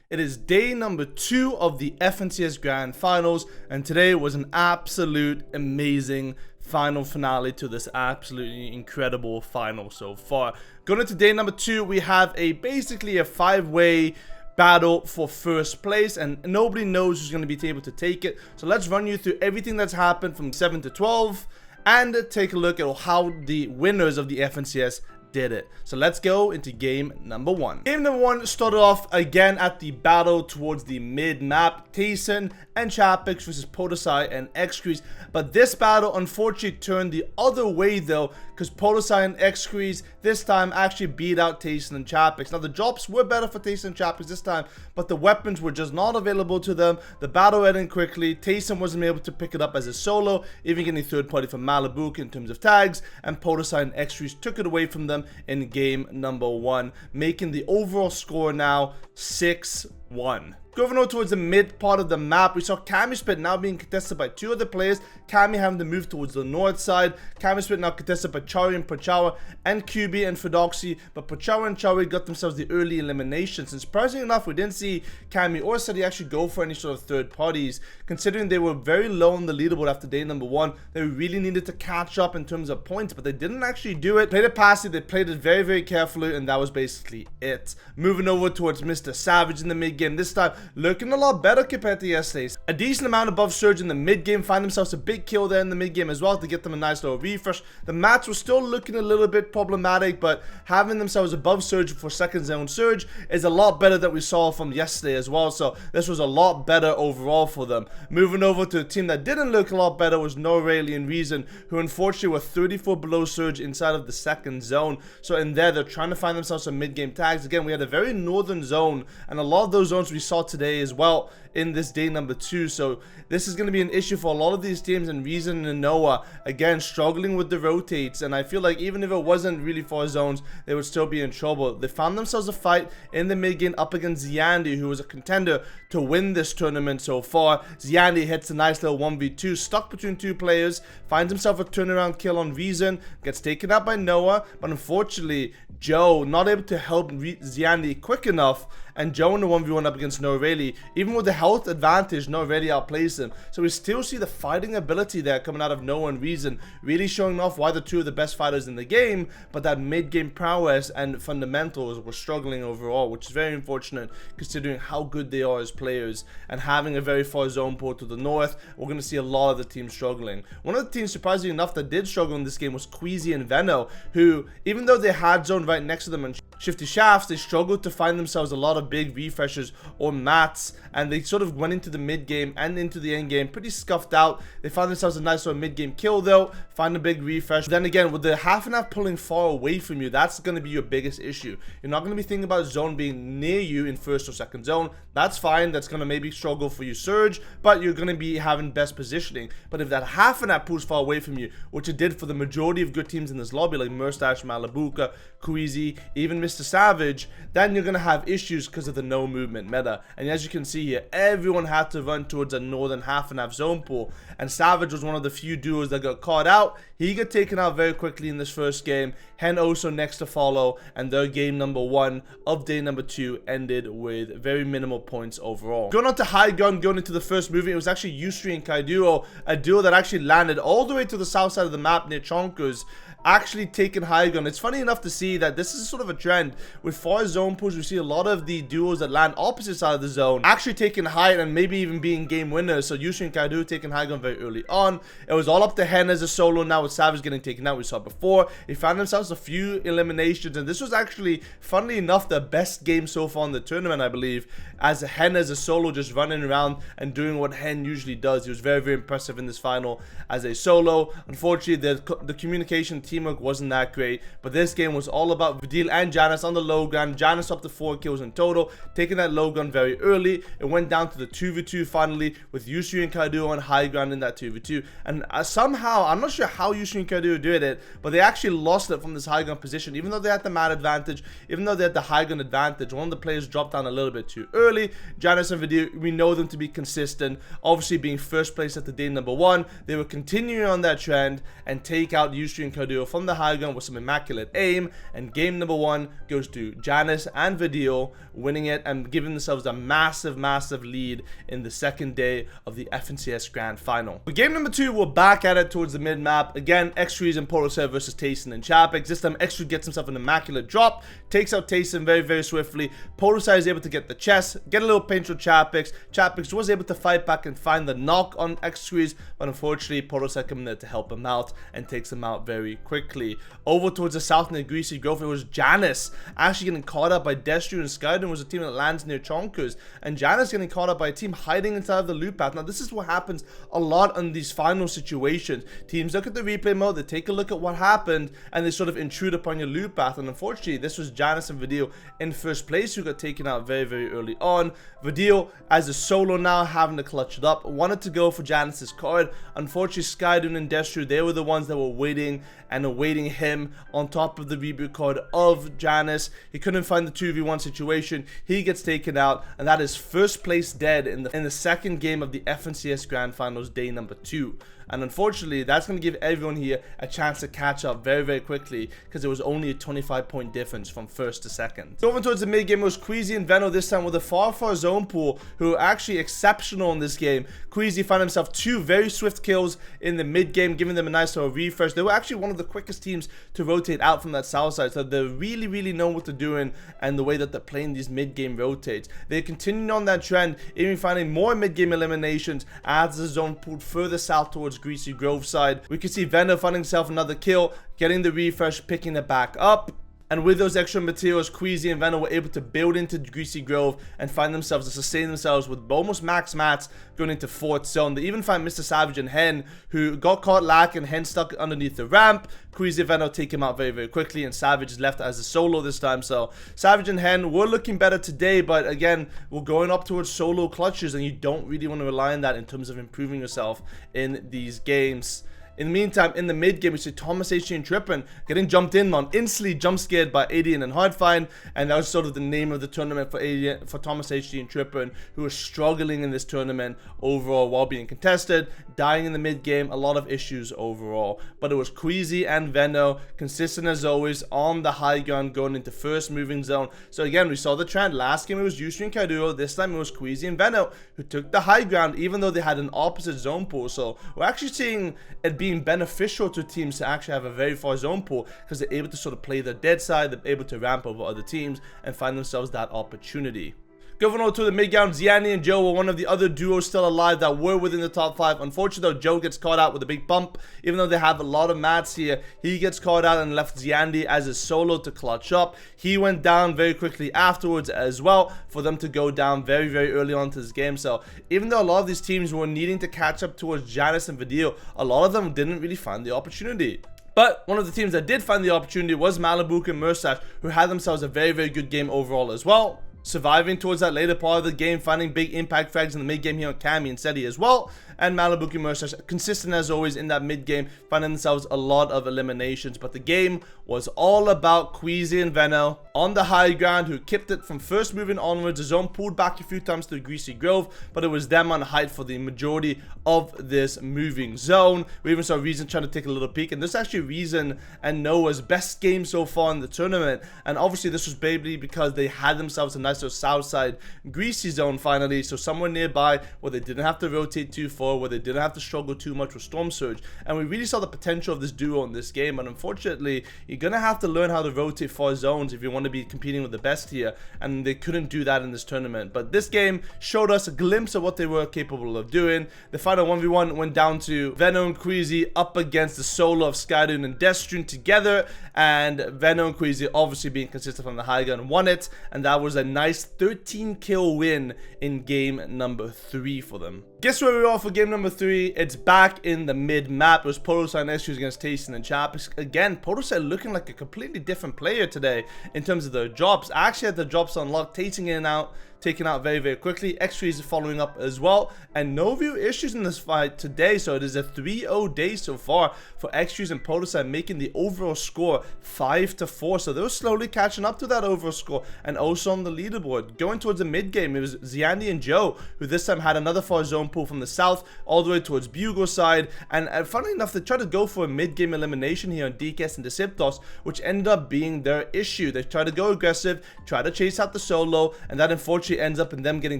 It is day number 2 of the FNCS Grand Finals, and today was an absolute amazing final finale to this absolutely incredible final so far. Going into day number 2, we have basically a 5-way battle for first place, and nobody knows who's going to be able to take it. So let's run you through everything that's happened from 7 to 12 and take a look at how the winners of the FNCS did it. So let's go into game number 1. Game number 1 started off again at the battle towards the mid map, Tayson and Chapix versus Podosai and Xcrease. But this battle unfortunately turned the other way though, because Podosai and Xcrease this time actually beat out Tayson and Chapix. Now the drops were better for Tayson and Chapix this time, but the weapons were just not available to them. The battle ended quickly. Tayson wasn't able to pick it up as a solo, even getting third party from Malibu in terms of tags, and Podosai and Xcrease took it away from them in game number 1, making the overall score now 6-1. Going on towards the mid part of the map, we saw Camispit now being contested by 2 other players. Cami having to move towards the north side. Camispit now contested by Chari and Pachawa and QB and Fidoxy, but Pachawa and Chari got themselves the early eliminations. And surprisingly enough, we didn't see Cami or Seti actually go for any sort of third parties, considering they were very low on the leaderboard after day number 1. They really needed to catch up in terms of points, but they didn't actually do it. Played it passively, they played it very, very carefully, and that was basically it. Moving over towards Mr. Savage in the mid game, this time looking a lot better compared to yesterday's. A decent amount above Surge in the mid game, find themselves a big kill there in the mid game as well to get them a nice little refresh. The mats were still looking a little bit problematic, but having themselves above Surge for second zone Surge is a lot better than we saw from yesterday as well, so this was a lot better overall for them. Moving over to a team that didn't look a lot better was Norrayli and Reason, who unfortunately were 34 below Surge inside of the second zone. So in there, they're trying to find themselves some mid game tags. Again, we had a very northern zone, and a lot of those zones we saw today as well in this day number 2, so this is going to be an issue for a lot of these teams, and Reason and Noah again struggling with the rotates, and I feel like even if it wasn't really for zones, they would still be in trouble. They found themselves a fight in the mid game up against Ziandi, who was a contender to win this tournament so far. Ziandi hits a nice little 1v2, stuck between 2 players, finds himself a turnaround kill on Reason, gets taken out by Noah, but unfortunately Joe not able to help Ziandi quick enough, and Joe in the 1v1 up against Norrayli, even with the health advantage, Norrayli outplays him. So we still see the fighting ability there coming out of Noah and Reason, really showing off why they're 2 of the best fighters in the game, but that mid-game prowess and fundamentals were struggling overall, which is very unfortunate considering how good they are as players, and having a very far zone port to the north, we're going to see a lot of the teams struggling. One of the teams, surprisingly enough, that did struggle in this game was Queasy and Veno, who, even though they had zone right next to them and Shifty Shafts, they struggled to find themselves a lot of big refreshers or mats, and they sort of went into the mid game and into the end game pretty scuffed out. They found themselves a nice little mid game kill though, find a big refresh. Then again, with the half and half pulling far away from you, that's going to be your biggest issue. You're not going to be thinking about zone being near you in first or second zone. That's fine, that's going to maybe struggle for you Surge, but you're going to be having best positioning. But if that half and half pulls far away from you, which it did for the majority of good teams in this lobby like Mustache, Malibuka, Queasy, even Mr. Savage, then you're going to have issues because of the no movement meta. And as you can see here, everyone had to run towards a northern half and half zone pool, and Savage was one of the few duos that got caught out. He got taken out very quickly in this first game. Hen also next to follow, and their game number 1 of day number 2 ended with very minimal points overall. Going on to high gun, going into the first movie, it was actually Yusri and Kaiduo, a duo that actually landed all the way to the south side of the map near Chonkers, actually taking high gun. It's funny enough to see that this is sort of a trend with far zone pools. We see a lot of the duos that land opposite side of the zone actually taking high and maybe even being game winners. So Yusri and Kaidu taking high gun very early on. It was all up to Hen as a solo. Now with Savage getting taken out, we saw before, he found themselves a few eliminations, and this was actually, funnily enough, the best game so far in the tournament, I believe, as Hen as a solo just running around and doing what Hen usually does. He was very, very impressive in this final as a solo. Unfortunately, the communication teamwork wasn't that great, but this game was all about Vidil and Janus on the low gun. Janus up to 4 kills in total, taking that low gun very early. It went down to the 2v2 finally, with Yusri and Kaidu on high ground in that 2v2, and somehow, I'm not sure how Yusri and Kaidu did it, but they actually lost it from this high gun position. Even though they had the mat advantage, even though they had the high gun advantage, one of the players dropped down a little bit too early. Janus and Vidil, we know them to be consistent, obviously being first place at the day number 1. They were continuing on that trend and take out Yusri and Kaidu from the high gun with some immaculate aim, and game number 1 goes to Janus and Vidil, winning it and giving themselves a massive lead in the second day of the FNCS Grand Final. For game number 2, we're back at it towards the mid-map. Again, X3s and Portishead versus Tayson and Chapix. This time, X3 gets himself an immaculate drop, takes out Tayson very swiftly. Portishead is able to get the chest, get a little pinch with Chapix. Chapix was able to fight back and find the knock on X3s, but unfortunately, Portishead coming there to help him out and takes him out very quickly. Over towards the south near Greasy Grove, it was Janus actually getting caught up by Destru and Skydon. Was a team that lands near Chonkers, and Janus getting caught up by a team hiding inside of the loot path. Now, this is what happens a lot in these final situations. Teams look at the replay mode, they take a look at what happened, and they sort of intrude upon your loot path. And unfortunately, this was Janus and Vidil in first place who got taken out very early on. Vidil, as a solo now, having to clutch it up, wanted to go for Janus's card. Unfortunately, Skydon and Destru, they were the ones that were waiting and awaiting him on top of the reboot card of Janus. He couldn't find the 2v1 situation. He gets taken out, and that is first place dead in the second game of the FNCS Grand Finals, day number 2. And unfortunately, that's going to give everyone here a chance to catch up very quickly, because it was only a 25-point difference from first to second. Going towards the mid game, it was Queasy and Veno this time with a far zone pool, who are actually exceptional in this game. Queasy found himself 2 very swift kills in the mid game, giving them a nice little refresh. They were actually one of the quickest teams to rotate out from that south side, so they really know what they're doing and the way that they're playing these mid game rotates. They're continuing on that trend, even finding more mid game eliminations as the zone pulled further south towards Greasy Grove side. We can see Veno finding himself another kill, getting the refresh, picking it back up. And with those extra materials, Queasy and Veno were able to build into Greasy Grove and find themselves to sustain themselves with almost max mats going into 4th zone. They even find Mr. Savage and Hen, who got caught lacking. Hen stuck underneath the ramp. Queasy and Veno take him out very quickly, and Savage is left as a solo this time. So Savage and Hen were looking better today, but again, we're going up towards solo clutches, and you don't really want to rely on that in terms of improving yourself in these games. In the meantime, in the mid game, we see Thomas HG and Trippin getting jumped in on, instantly jump scared by Adian and Hardfine, and that was sort of the name of the tournament for Thomas HG and Trippin, who were struggling in this tournament overall while being contested, dying in the mid game, a lot of issues overall. But it was Queasy and Veno, consistent as always, on the high ground going into first moving zone. So again, we saw the trend. Last game it was Yusri and Kaiduro, this time it was Queasy and Veno who took the high ground, even though they had an opposite zone pool. So we're actually seeing it being beneficial to teams to actually have a very far zone pool, because they're able to sort of play the dead side, they're able to ramp over other teams and find themselves that opportunity. Going on to the mid-ground, Ziani and Joe were one of the other duos still alive that were within the top 5. Unfortunately, though, Joe gets caught out with a big bump. Even though they have a lot of mats here, he gets caught out and left Ziandi as a solo to clutch up. He went down very quickly afterwards as well, for them to go down very early on to this game. So even though a lot of these teams were needing to catch up towards Janus and Vidil, a lot of them didn't really find the opportunity. But one of the teams that did find the opportunity was Malibu and Mursash, who had themselves a very good game overall as well, surviving towards that later part of the game, finding big impact frags in the mid game here on Cammy and Seti as well. And Malibu and Mursash, consistent as always in that mid game, finding themselves a lot of eliminations. But the game was all about Queasy and Veno on the high ground, who kept it from first moving onwards. The zone pulled back a few times to Greasy Grove, but it was them on height for the majority of this moving zone. We even saw Reason trying to take a little peek, and this is actually Reason and Noah's best game so far in the tournament. And obviously this was basically because they had themselves a nice little south side Greasy zone finally, so somewhere nearby where they didn't have to rotate too far, where they didn't have to struggle too much with Storm Surge. And we really saw the potential of this duo in this game, but unfortunately you're gonna have to learn how to rotate far zones if you want to be competing with the best here, and they couldn't do that in this tournament. But this game showed us a glimpse of what they were capable of doing. The final 1v1 went down to Veno and Queasy up against the solo of Skydun and Destrin together, and Veno and Queasy obviously being consistent from the high gun won it, and that was a nice 13 kill win in game number 3 for them. Guess where we are for game number 3? It's back in the mid-map. It was Portishead and Issues against Tayson and Chapix. Again, Portishead looking like a completely different player today in terms of their drops. I actually had the drops unlocked. Tayson in and out, taken out very, very quickly. X3 is following up as well, and no real issues in this fight today. So it is a 3-0 day so far for X3 and Podosai, making the overall score 5-4. So they were slowly catching up to that overall score, and also on the leaderboard. Going towards the mid game, it was Ziani and Joe, who this time had another far zone pull from the south all the way towards Bugle side. And funnily enough, they tried to go for a mid game elimination here on DKS and Deceptos, which ended up being their issue. They tried to go aggressive, try to chase out the solo, and that unfortunately ends up in them getting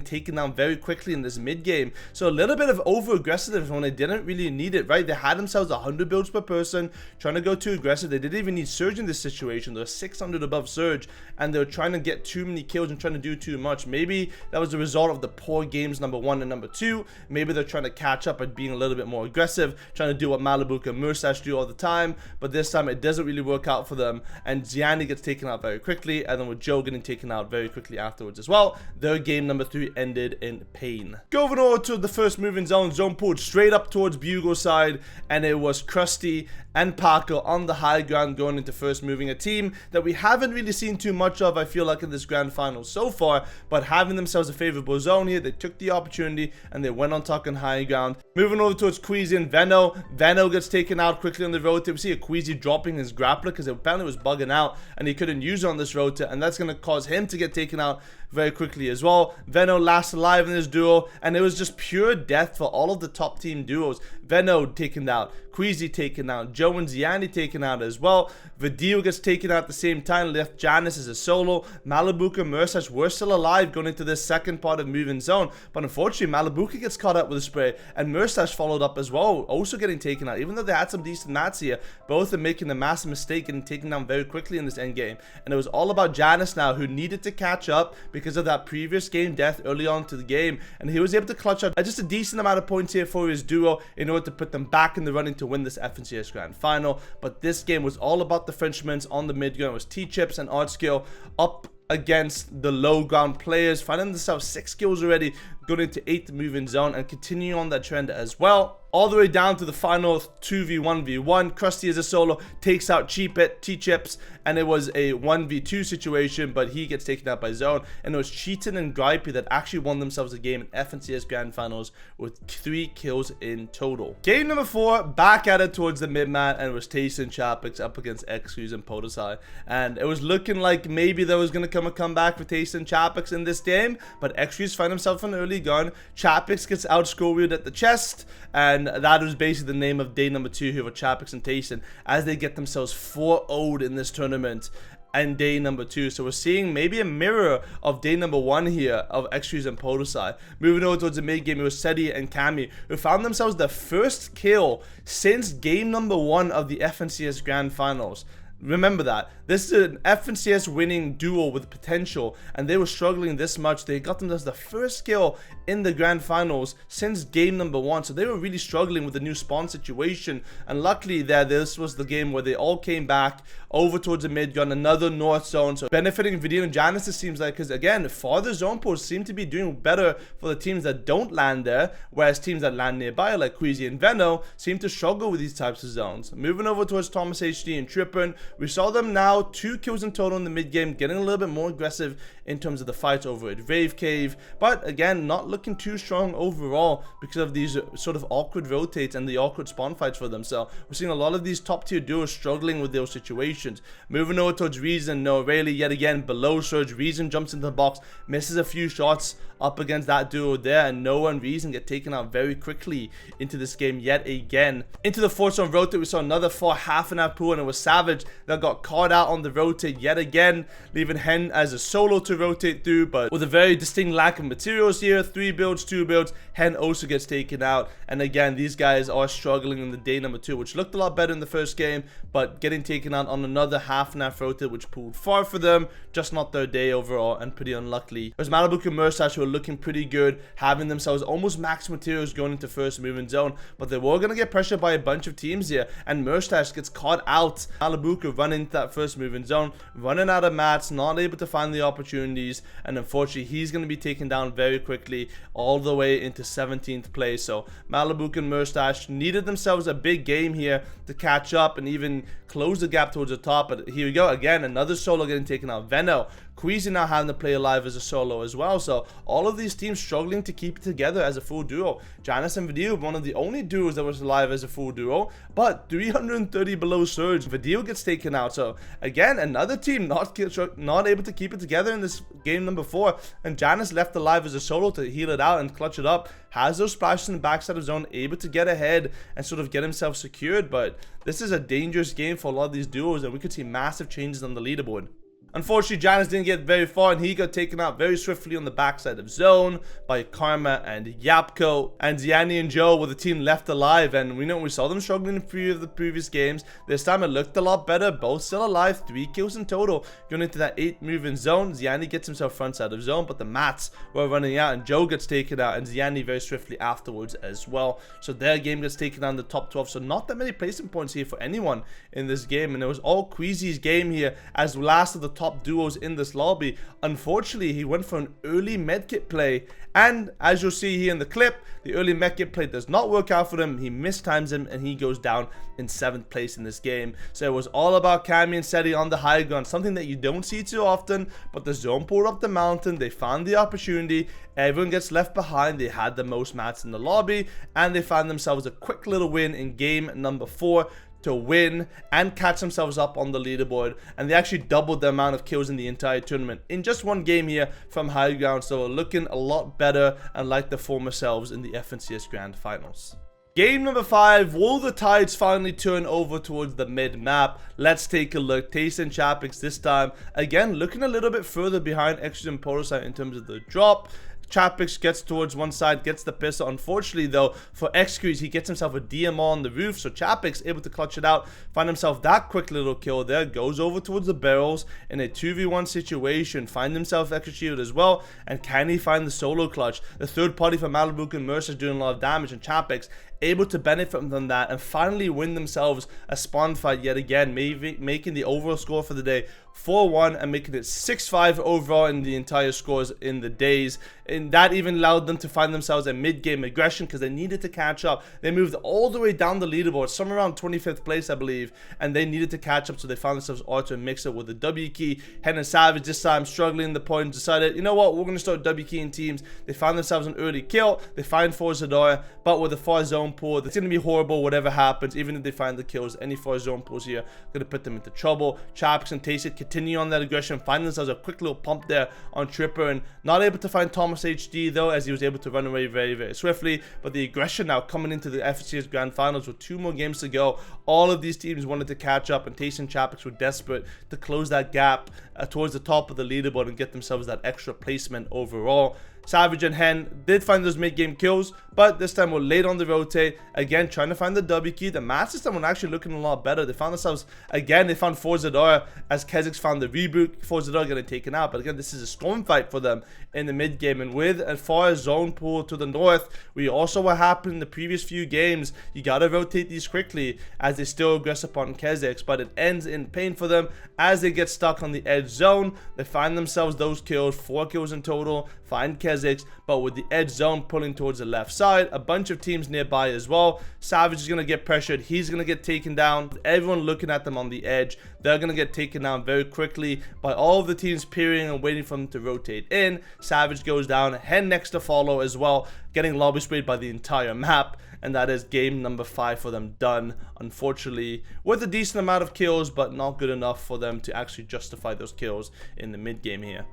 taken down very quickly in this mid game. So a little bit of over aggressiveness when they didn't really need it, right? They had themselves 100 builds per person, trying to go too aggressive. They didn't even need Surge in this situation. They were 600 above Surge, and they were trying to get too many kills and trying to do too much. Maybe that was the result of the poor games number 1 and number 2. Maybe they're trying to catch up and being a little bit more aggressive, trying to do what Malibuca and Murstache do all the time, but this time it doesn't really work out for them, and Ziani gets taken out very quickly, and then with Joe getting taken out very quickly afterwards as well. Their game number 3 ended in pain. Going over to the first moving zone pulled straight up towards Bugle side, and it was Krusty and Paco on the high ground going into first moving, a team that we haven't really seen too much of, I feel like, in this grand final so far, but having themselves a favorable zone here, they took the opportunity and they went on top on high ground. Moving over towards Queasy and Veno gets taken out quickly on the rotate. We see a Queasy dropping his grappler because it apparently was bugging out and he couldn't use it on this rotate, and that's going to cause him to get taken out very quickly as well. Veno last alive in this duo, and it was just pure death for all of the top team duos. Veno taken out, Queasy taken out, Joe and Ziani taken out as well. Vidio gets taken out at the same time, left Janice as a solo. Malibuca and Murstache were still alive going into this second part of moving zone, but unfortunately Malibuca gets caught up with a spray, and Murstache followed up as well, also getting taken out. Even though they had some decent mats here, both are making a massive mistake, getting taken down very quickly in this end game. And it was all about Janice now, who needed to catch up because of that previous game death early on to the game, and he was able to clutch out just a decent amount of points here for his duo in order to put them back in the running to win this FNCS Grand Final. But this game was all about the Frenchmen's on the mid ground. It was T-Chips and Artskill up against the low ground players, finding themselves 6 kills already, going into 8th moving zone and continuing on that trend as well. All the way down to the final 2v1v1. Krusty as a solo takes out T-Chips, and it was a 1v2 situation, but he gets taken out by zone. And it was Cheatin and Gripey that actually won themselves a game in FNCS Grand Finals with 3 kills in total. Game number 4, back at it towards the mid-mat, and it was Taste and Chapix up against X-Fuse and Podosai. And it was looking like maybe there was going to come a comeback for Taste and Chapix in this game, but X-Fuse find himself an early gun. Chapix gets outscored at the chest, and that was basically the name of day number 2 here for Chapix and Tayson, as they get themselves 4-0'd in this tournament and day number 2. So we're seeing maybe a mirror of day number 1 here of X-Fuse and Podosai. Moving over towards the mid game, it was Seti and Kami, who found themselves the first kill since game number 1 of the FNCS Grand Finals. Remember that. This is an FNCS winning duo with potential, and they were struggling this much. They got them as the first kill in the Grand Finals since game number 1, so they were really struggling with the new spawn situation. And luckily this was the game where they all came back over towards the mid gun, another north zone, so benefiting Vidio and Janice, it seems like, because again, farther zone posts seem to be doing better for the teams that don't land there, whereas teams that land nearby like Queasy and Veno seem to struggle with these types of zones. Moving over towards Thomas HD and Trippin, we saw them now 2 kills in total in the mid game, getting a little bit more aggressive in terms of the fights over at Rave Cave, but again, not looking too strong overall because of these sort of awkward rotates and the awkward spawn fights for them. So we're seeing a lot of these top tier duos struggling with those situations. Moving over towards Reason, no Rayleigh yet again below Surge. Reason jumps into the box, misses a few shots up against that duo there, and Noah and Reason get taken out very quickly into this game yet again. Into the 4th zone rotate, we saw another 4 half-and-half pool, and it was Savage that got caught out on the rotate yet again, leaving Hen as a solo to rotate through, but with a very distinct lack of materials here. 3 builds, 2 builds, Hen also gets taken out, and again, these guys are struggling in the day number 2, which looked a lot better in the first game, but getting taken out on another half-and-half rotate, which pulled far for them, just not their day overall, and pretty unlucky. There's Malibuca and Murstache, who are looking pretty good, having themselves almost max materials going into first moving zone, but they were going to get pressured by a bunch of teams here, and Murstache gets caught out. Malibuca running into that first moving zone, running out of mats, not able to find the opportunities, and unfortunately he's going to be taken down very quickly all the way into 17th place. So Malibuca and Murstache needed themselves a big game here to catch up and even close the gap towards the top, but here we go again, another solo getting taken out. Veno Queasy now having to play alive as a solo as well. So all of these teams struggling to keep it together as a full duo. Janus and Vidil, one of the only duos that was alive as a full duo, but 330 below Surge. Vidil gets taken out. So again, another team not able to keep it together in this game number 4, and Janus left alive as a solo to heal it out and clutch it up. Has those splashes in the backside of zone, able to get ahead and sort of get himself secured, but this is a dangerous game for a lot of these duos, and we could see massive changes on the leaderboard. Unfortunately, Janus didn't get very far, and he got taken out very swiftly on the backside of zone by Karma and Yapko. And Ziani and Joe were the team left alive, and we saw them struggling in a few of the previous games. This time it looked a lot better, both still alive, 3 kills in total. Going into that 8 move in zone, Ziani gets himself front side of zone, but the mats were running out, and Joe gets taken out, and Ziani very swiftly afterwards as well. So their game gets taken out in the top 12, so not that many placement points here for anyone in this game, and it was all Queasy's game here as last of the top duos in this lobby. Unfortunately, he went for an early medkit play, and as you'll see here in the clip, the early medkit play does not work out for him. He mistimes him, and he goes down in 7th place in this game. So it was all about Cammy and Seti on the high ground, something that you don't see too often, but the zone pulled up the mountain, they found the opportunity, everyone gets left behind, they had the most mats in the lobby, and they found themselves a quick little win in game number 4 to win and catch themselves up on the leaderboard, and they actually doubled the amount of kills in the entire tournament in just one game here from high ground. So looking a lot better and like the former selves in the FNCS Grand Finals. Game number 5, will the tides finally turn over towards the mid map? Let's take a look. Taste and Chapix this time, again looking a little bit further behind Extra and Polosite in terms of the drop. Chapix gets towards one side, gets the pistol. Unfortunately though, for Xcrease, he gets himself a DMR on the roof, so Chapix able to clutch it out, find himself that quick little kill there, goes over towards the barrels in a 2v1 situation, find himself extra shield as well, and can he find the solo clutch? The third party for Malibuk and Mercer is doing a lot of damage, and Chapix able to benefit from that and finally win themselves a spawn fight yet again, making the overall score for the day 4-1 and making it 6-5 overall in the entire scores in the days. And that even allowed them to find themselves a mid-game aggression because they needed to catch up. They moved all the way down the leaderboard, somewhere around 25th place I believe, and they needed to catch up, so they found themselves Arthur and Mixer with the W key. Hen and Savage this time struggling in the point, decided, you know what, we're going to start W key in teams. They found themselves an early kill, they find Forzador, but with the far zone pool, it's going to be horrible whatever happens. Even if they find the kills, any far zone pools here going to put them into trouble. Chapix and Tasted continue on that aggression, find themselves a quick little pump there on Tripper, and not able to find Thomas HD though, as he was able to run away very, very swiftly. But the aggression now coming into the FCS Grand Finals with 2 more games to go. All of these teams wanted to catch up, and Tasted and Chapix were desperate to close that gap towards the top of the leaderboard and get themselves that extra placement overall. Savage and Hen did find those mid-game kills, but this time we're late on the rotate. Again, trying to find the W key. The match system was actually looking a lot better. They found themselves, again, they found Forzador as Kezix found the reboot. Forzador getting taken out, but again, this is a storm fight for them in the mid-game. And with a far zone pool to the north, we also what happened in the previous few games. You gotta rotate these quickly as they still aggress upon Kezix, but it ends in pain for them as they get stuck on the edge zone. They find themselves those kills, 4 kills in total, find Kezix, but with the edge zone pulling towards the left side, a bunch of teams nearby as well. Savage is going to get pressured, he's going to get taken down, everyone looking at them on the edge, they're going to get taken down very quickly by all of the teams peering and waiting for them to rotate in. Savage goes down, Hen next to follow as well, getting lobby sprayed by the entire map, and that is game number 5 for them done, unfortunately, with a decent amount of kills, but not good enough for them to actually justify those kills in the mid game here.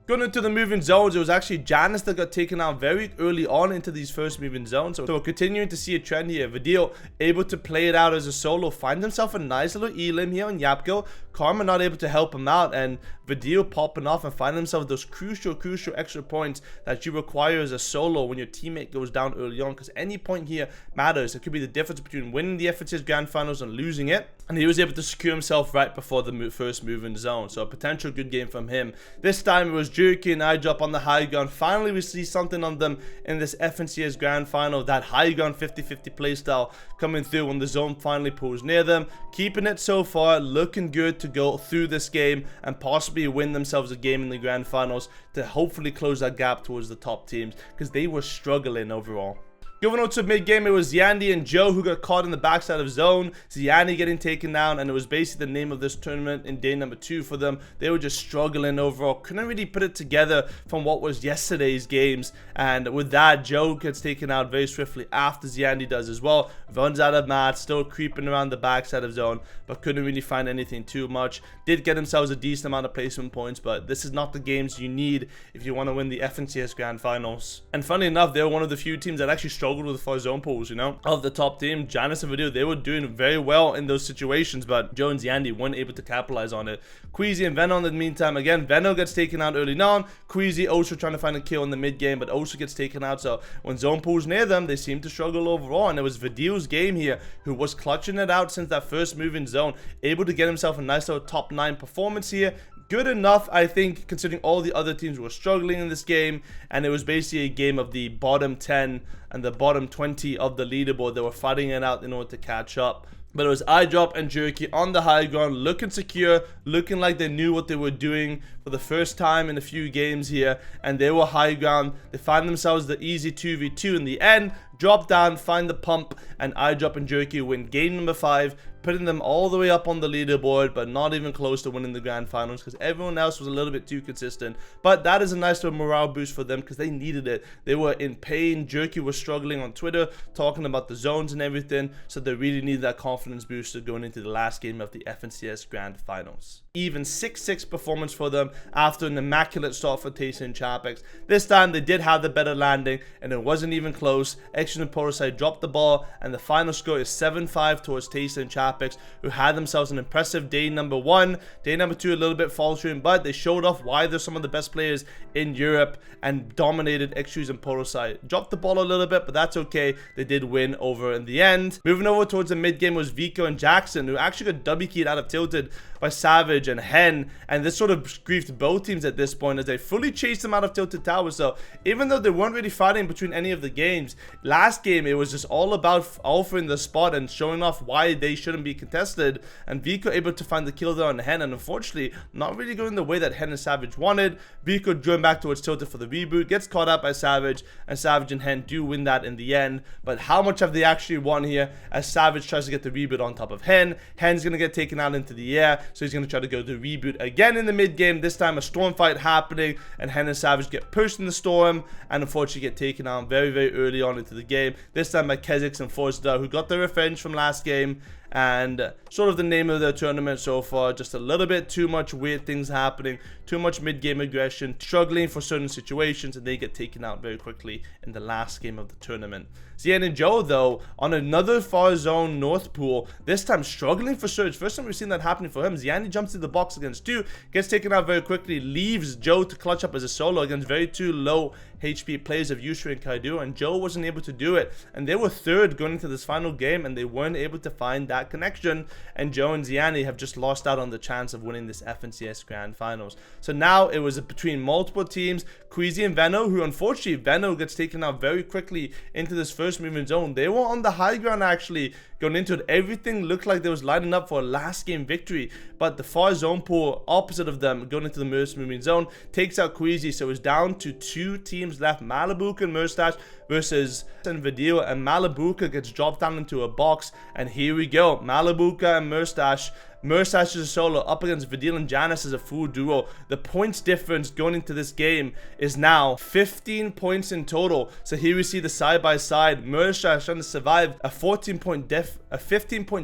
Going into the moving zones, it was actually Janus that got taken out very early on into these first moving zones. So we're continuing to see a trend here. Vidil able to play it out as a solo, find himself a nice little elim here on Yapko. Karma not able to help him out, and Vidil popping off and find himself those crucial extra points that you require as a solo when your teammate goes down early on, because any point here matters. It could be the difference between winning the FNCS Grand Finals and losing it, and he was able to secure himself right before the first moving zone. So a potential good game from him. This time it was Jerky and iDrop on the high ground. Finally we see something on them in this FNCS Grand Final, that high ground 50-50 playstyle coming through when the zone finally pulls near them. Keeping it so far, looking good to go through this game and possibly win themselves a game in the Grand Finals to hopefully close that gap towards the top teams, because they were struggling overall. Going on to mid-game, it was Yandy and Joe who got caught in the backside of zone. Yandy getting taken down, and it was basically the name of this tournament in day number 2 for them. They were just struggling overall. Couldn't really put it together from what was yesterday's games. And with that, Joe gets taken out very swiftly after Yandy does as well. Runs out of mats, still creeping around the backside of zone, but couldn't really find anything too much. Did get themselves a decent amount of placement points, but this is not the games you need if you want to win the FNCS Grand Finals. And funny enough, they were one of the few teams that actually struggled with far zone pools, you know. Of the top team, Janus and Video, they were doing very well in those situations, but Joe and Yandy weren't able to capitalize on it. Queasy and Venom in the meantime, again, Venom gets taken out early on. Queasy also trying to find a kill in the mid game, but also gets taken out. So when zone pools near them, they seem to struggle overall. And it was Vidil's game here who was clutching it out since that first move in zone, able to get himself a nice little top 9 performance here. Good enough, I think, considering all the other teams were struggling in this game, and it was basically a game of the bottom 10 and the bottom 20 of the leaderboard. They were fighting it out in order to catch up. But it was iDrop and Jerky on the high ground, looking secure, looking like they knew what they were doing for the first time in a few games here, and they were high ground. They find themselves the easy 2v2 in the end, drop down, find the pump, and iDrop and Jerky win game number 5, putting them all the way up on the leaderboard, but not even close to winning the grand finals because everyone else was a little bit too consistent. But that is a nice little morale boost for them because they needed it. They were in pain. Jerky was struggling on Twitter, talking about the zones and everything, so they really needed that confidence booster going into the last game of the FNCS Grand Finals. Even 6-6 performance for them after an immaculate start for Tayson and Chapex. This time they did have the better landing, and it wasn't even close. Extra and Poroside dropped the ball, and the final score is 7-5 towards Tayson and Chapex, who had themselves an impressive day number 1. Day number 2 a little bit faltering, but they showed off why they're some of the best players in Europe and dominated Extrues and Poroside. Dropped the ball a little bit, but that's okay. They did win over in the end. Moving over towards the mid game was Vico and Jackson, who actually got W keyed out of Tilted by Savage and Hen, and this sort of griefed both teams at this point as they fully chased them out of Tilted Tower. So even though they weren't really fighting between any of the games, last game it was just all about offering the spot and showing off why they shouldn't be contested, and Vico able to find the kill there on Hen, and unfortunately not really going the way that Hen and Savage wanted. Vico driven back towards Tilted for the reboot, gets caught up by Savage, and Savage and Hen do win that in the end. But how much have they actually won here as Savage tries to get the reboot on top of Hen? Hen's gonna get taken out into the air, so he's going to try to go to reboot again in the mid game. This time a storm fight happening, and Hen and Savage get pushed in the storm and unfortunately get taken out very, very early on into the game. This time by Kezix and Forster, who got their revenge from last game, and sort of the name of the tournament so far. Just a little bit too much weird things happening, too much mid-game aggression, struggling for certain situations, and they get taken out very quickly in the last game of the tournament. Zian and Joe, though, on another far zone north pool, this time struggling for Surge. First time we've seen that happening for him. Ziani jumps in the box against 2, gets taken out very quickly, leaves Joe to clutch up as a solo against very 2 low HP players of Yusri and Kaidu, and Joe wasn't able to do it. And they were third going into this final game, and they weren't able to find that connection, and Joe and Ziani have just lost out on the chance of winning this FNCS Grand Finals. So now it was between multiple teams, Queasy and Veno, who unfortunately Veno gets taken out very quickly into this first movement zone. They were on the high ground actually going into it. Everything looked like they was lining up for a last game victory, but the far zone pool opposite of them going into the first moving zone takes out Queasy, so it's down to 2 teams left, Malibuca and Mustache versus Vidil, and Malibuca gets dropped down into a box, and here we go, Malibuca and Mustache. Mustache is a solo up against Vidil and Janus as a full duo. The points difference going into this game is now 15 points in total. So here we see the side by side. Mustache trying to survive a 15-point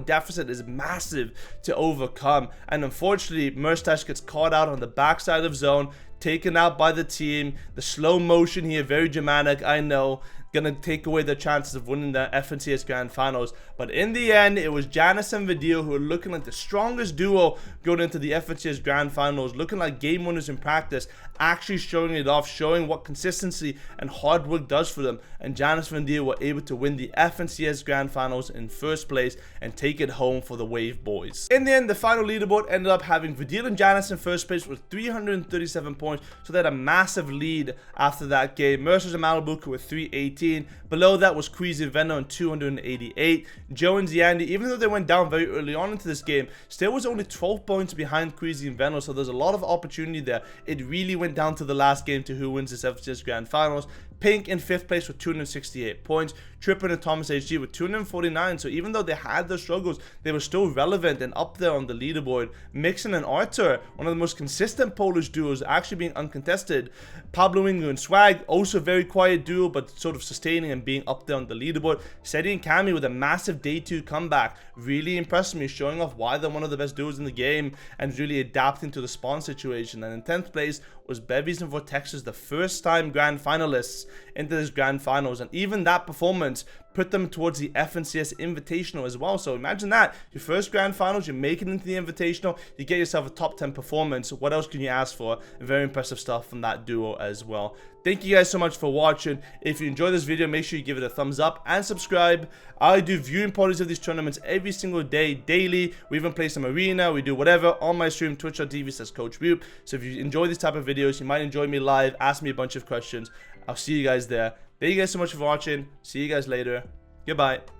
deficit is massive to overcome, and unfortunately Mustache gets caught out on the backside of zone, taken out by the team. The slow motion here, very dramatic, I know, gonna take away their chances of winning the FNCS Grand Finals. But in the end, it was Janus and Vidil who are looking like the strongest duo going into the FNCS Grand Finals, looking like game winners in practice, actually showing it off, showing what consistency and hard work does for them. And Janus and Vidil were able to win the FNCS Grand Finals in first place and take it home for the Wave Boys. In the end, the final leaderboard ended up having Vidil and Janus in first place with 337 points, so they had a massive lead after that game. Mercers and Malibuca with 318. Below that was Queasy Veno and 288. Joe and Ziandi, even though they went down very early on into this game, still was only 12 points behind Queasy and Veno, so there's a lot of opportunity there. It really went down to the last game to who wins this FNCS Grand Finals. Pink in 5th place with 268 points. Trippin and Thomas HG with 249. So even though they had their struggles, they were still relevant and up there on the leaderboard. Mixon and Arthur, one of the most consistent Polish duos, actually being uncontested. Pablo Ingo and Swag, also very quiet duo, but sort of sustaining and being up there on the leaderboard. Seti and Cammy with a massive day 2 comeback. Really impressed me, showing off why they're one of the best duos in the game and really adapting to the spawn situation. And in 10th place was Bevies and Vortexes, the first time grand finalists into this grand finals, and even that performance put them towards the FNCS Invitational as well. So imagine that, your first grand finals, you make it into the Invitational, you get yourself a top 10 performance. What else can you ask for? Very impressive stuff from that duo as well. Thank you guys so much for watching. If you enjoyed this video, make sure you give it a thumbs up and subscribe. I do viewing parties of these tournaments every single day, daily. We even play some arena, we do whatever on my stream, twitch.tv/CoachWhoop. So if you enjoy these type of videos, you might enjoy me live, ask me a bunch of questions. I'll see you guys there. Thank you guys so much for watching. See you guys later. Goodbye.